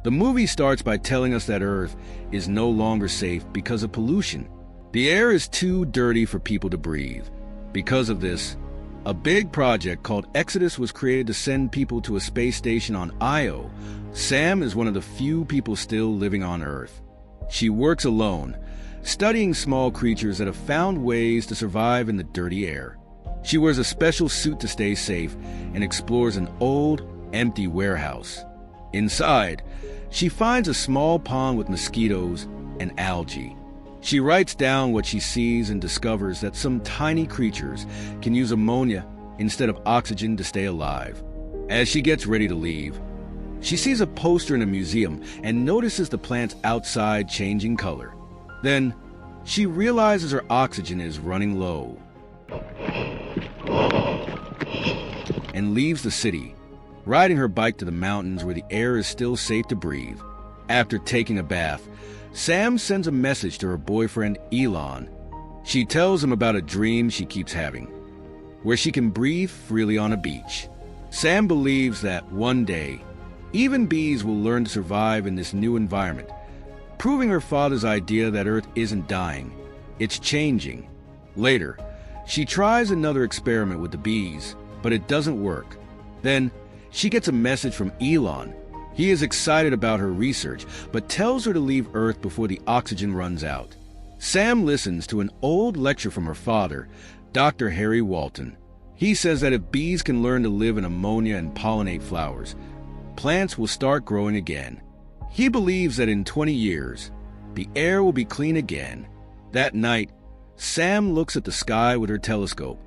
The movie starts by telling us that Earth is no longer safe because of pollution. The air is too dirty for people to breathe. Because of this, a big project called Exodus was created to send people to a space station on Io. Sam is one of the few people still living on Earth. She works alone, studying small creatures that have found ways to survive in the dirty air. She wears a special suit to stay safe and explores an old, empty warehouse. Inside, she finds a small pond with mosquitoes and algae. She writes down what she sees and discovers that some tiny creatures can use ammonia instead of oxygen to stay alive. As she gets ready to leave, she sees a poster in a museum and notices the plants outside changing color. Then, she realizes her oxygen is running low and leaves the city, riding her bike to the mountains where the air is still safe to breathe. After taking a bath, Sam sends a message to her boyfriend, Elon. She tells him about a dream she keeps having, where she can breathe freely on a beach. Sam believes that one day, even bees will learn to survive in this new environment, proving her father's idea that Earth isn't dying, it's changing. Later, she tries another experiment with the bees, but it doesn't work. Then, she gets a message from Elon. He is excited about her research, but tells her to leave Earth before the oxygen runs out. Sam listens to an old lecture from her father, Dr. Harry Walton. He says that if bees can learn to live in ammonia and pollinate flowers, plants will start growing again. He believes that in 20 years, the air will be clean again. That night, Sam looks at the sky with her telescope.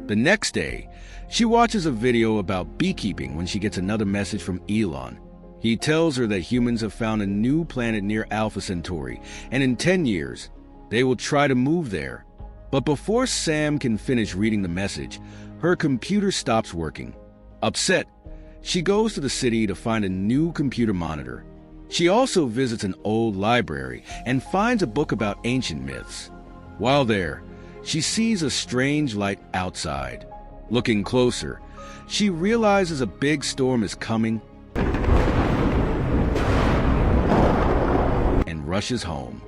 The next day, she watches a video about beekeeping when she gets another message from Elon. He tells her that humans have found a new planet near Alpha Centauri, and in 10 years, they will try to move there. But before Sam can finish reading the message, her computer stops working. Upset, she goes to the city to find a new computer monitor. She also visits an old library and finds a book about ancient myths. While there, she sees a strange light outside. Looking closer, she realizes a big storm is coming and rushes home.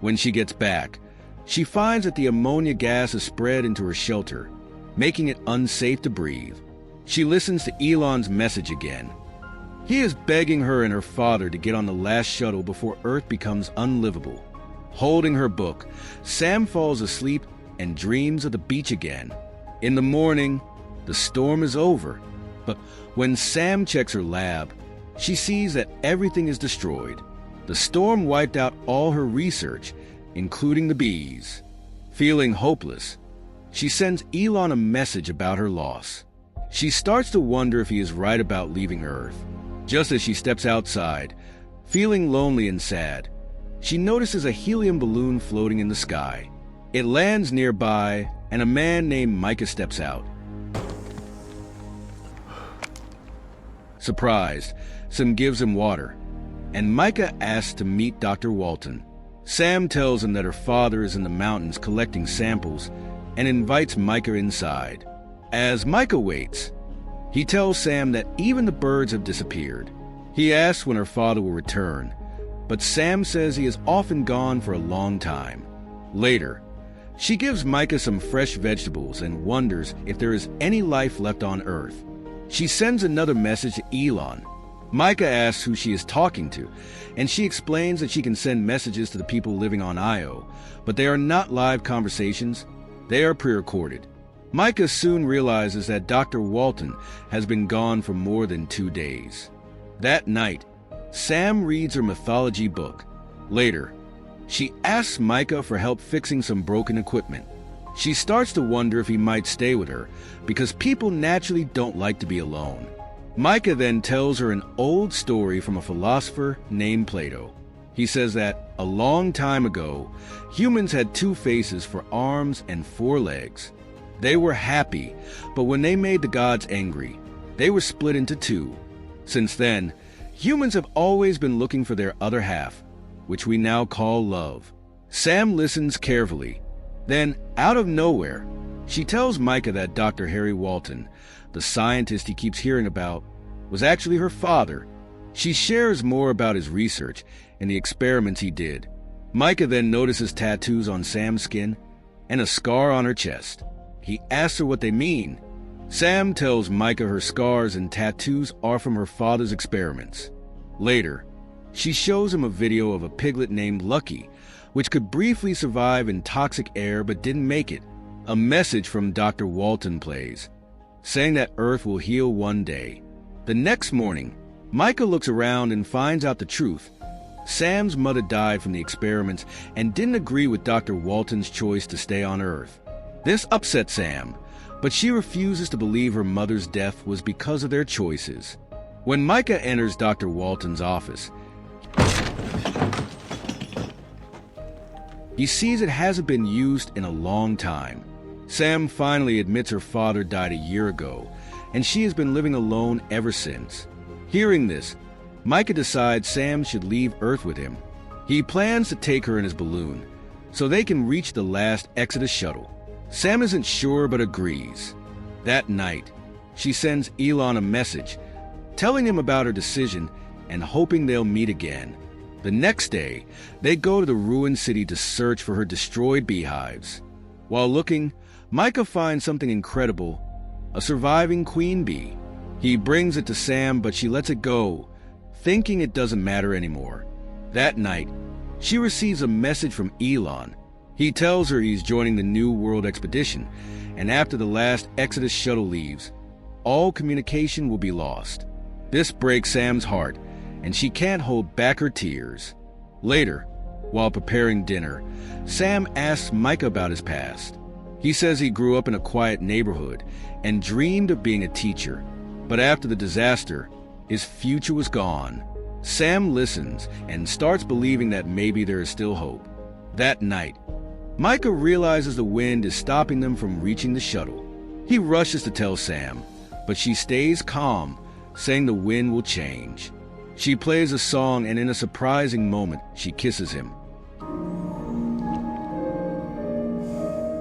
When she gets back, she finds that the ammonia gas is spread into her shelter, making it unsafe to breathe. She listens to Elon's message again. He is begging her and her father to get on the last shuttle before Earth becomes unlivable. Holding her book, Sam falls asleep and dreams of the beach again. In the morning, the storm is over, but when Sam checks her lab, she sees that everything is destroyed. The storm wiped out all her research, including the bees. Feeling hopeless, she sends Elon a message about her loss. She starts to wonder if he is right about leaving Earth. Just as she steps outside, feeling lonely and sad, she notices a helium balloon floating in the sky. It lands nearby, and a man named Micah steps out. Surprised, Sam gives him water, and Micah asks to meet Dr. Walton. Sam tells him that her father is in the mountains collecting samples and invites Micah inside. As Micah waits, he tells Sam that even the birds have disappeared. He asks when her father will return, but Sam says he is often gone for a long time. Later, she gives Micah some fresh vegetables and wonders if there is any life left on Earth. She sends another message to Elon. Micah asks who she is talking to, and she explains that she can send messages to the people living on Io, but they are not live conversations, they are pre-recorded. Micah soon realizes that Dr. Walton has been gone for more than 2 days. That night, Sam reads her mythology book. Later, she asks Micah for help fixing some broken equipment. She starts to wonder if he might stay with her, because people naturally don't like to be alone. Micah then tells her an old story from a philosopher named Plato. He says that a long time ago, humans had 2 faces for arms and 4 legs. They were happy, but when they made the gods angry, they were split into 2. Since then, humans have always been looking for their other half, which we now call love. Sam listens carefully. Then, out of nowhere, she tells Micah that Dr. Harry Walton, the scientist he keeps hearing about, was actually her father. She shares more about his research and the experiments he did. Micah then notices tattoos on Sam's skin and a scar on her chest. He asks her what they mean. Sam tells Micah her scars and tattoos are from her father's experiments. Later, she shows him a video of a piglet named Lucky, which could briefly survive in toxic air but didn't make it. A message from Dr. Walton plays, saying that Earth will heal one day. The next morning, Micah looks around and finds out the truth. Sam's mother died from the experiments and didn't agree with Dr. Walton's choice to stay on Earth. This upsets Sam, but she refuses to believe her mother's death was because of their choices. When Micah enters Dr. Walton's office, he sees it hasn't been used in a long time. Sam finally admits her father died a year ago, and she has been living alone ever since. Hearing this, Micah decides Sam should leave Earth with him. He plans to take her in his balloon, so they can reach the last Exodus shuttle. Sam isn't sure but agrees. That night, she sends Elon a message, telling him about her decision and hoping they'll meet again. The next day, they go to the ruined city to search for her destroyed beehives. While looking, Micah finds something incredible, a surviving queen bee. He brings it to Sam, but she lets it go, thinking it doesn't matter anymore. That night, she receives a message from Elon. He tells her he's joining the New World expedition, and after the last Exodus shuttle leaves, all communication will be lost. This breaks Sam's heart, and she can't hold back her tears. Later, while preparing dinner, Sam asks Micah about his past. He says he grew up in a quiet neighborhood and dreamed of being a teacher, but after the disaster, his future was gone. Sam listens and starts believing that maybe there is still hope. That night, Micah realizes the wind is stopping them from reaching the shuttle. He rushes to tell Sam, but she stays calm, saying the wind will change. She plays a song, and in a surprising moment, she kisses him.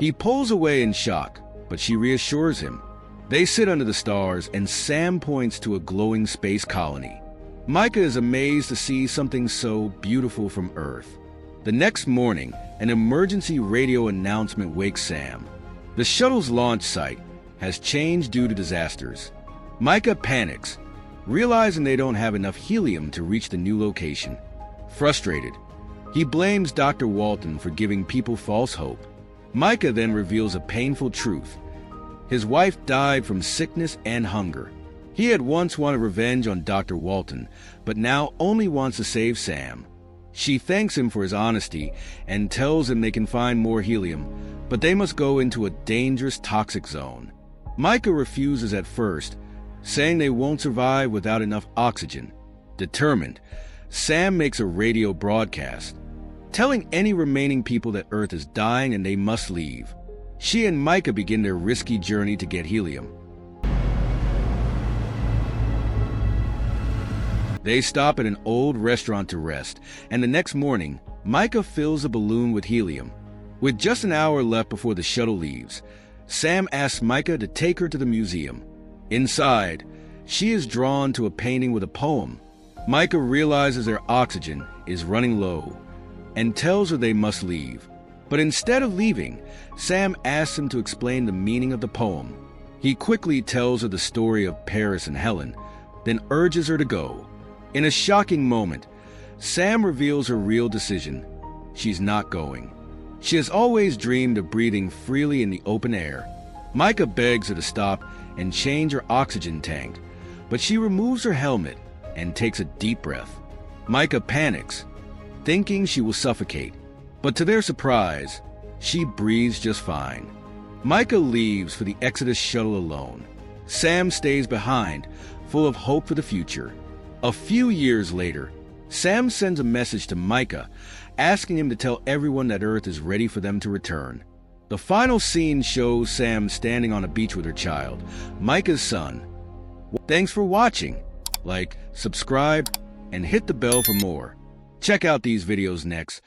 He pulls away in shock, but she reassures him. They sit under the stars, and Sam points to a glowing space colony. Micah is amazed to see something so beautiful from Earth. The next morning, an emergency radio announcement wakes Sam. The shuttle's launch site has changed due to disasters. Micah panics, realizing they don't have enough helium to reach the new location. Frustrated, he blames Dr. Walton for giving people false hope. Micah then reveals a painful truth. His wife died from sickness and hunger. He had once wanted revenge on Dr. Walton, but now only wants to save Sam. She thanks him for his honesty and tells him they can find more helium, but they must go into a dangerous toxic zone. Micah refuses at first, saying they won't survive without enough oxygen. Determined, Sam makes a radio broadcast, telling any remaining people that Earth is dying and they must leave. She and Micah begin their risky journey to get helium. They stop at an old restaurant to rest, and the next morning, Micah fills a balloon with helium. With just an hour left before the shuttle leaves, Sam asks Micah to take her to the museum. Inside, she is drawn to a painting with a poem. Micah realizes their oxygen is running low and tells her they must leave. But instead of leaving, Sam asks him to explain the meaning of the poem. He quickly tells her the story of Paris and Helen, then urges her to go. In a shocking moment, Sam reveals her real decision. She's not going. She has always dreamed of breathing freely in the open air. Micah begs her to stop and change her oxygen tank, but she removes her helmet and takes a deep breath. Micah panics, thinking she will suffocate, but to their surprise, she breathes just fine. Micah leaves for the Exodus shuttle alone. Sam stays behind, full of hope for the future. A few years later, Sam sends a message to Micah, asking him to tell everyone that Earth is ready for them to return. The final scene shows Sam standing on a beach with her child, Micah's son. Thanks for watching. Like, subscribe, and hit the bell for more. Check out these videos next.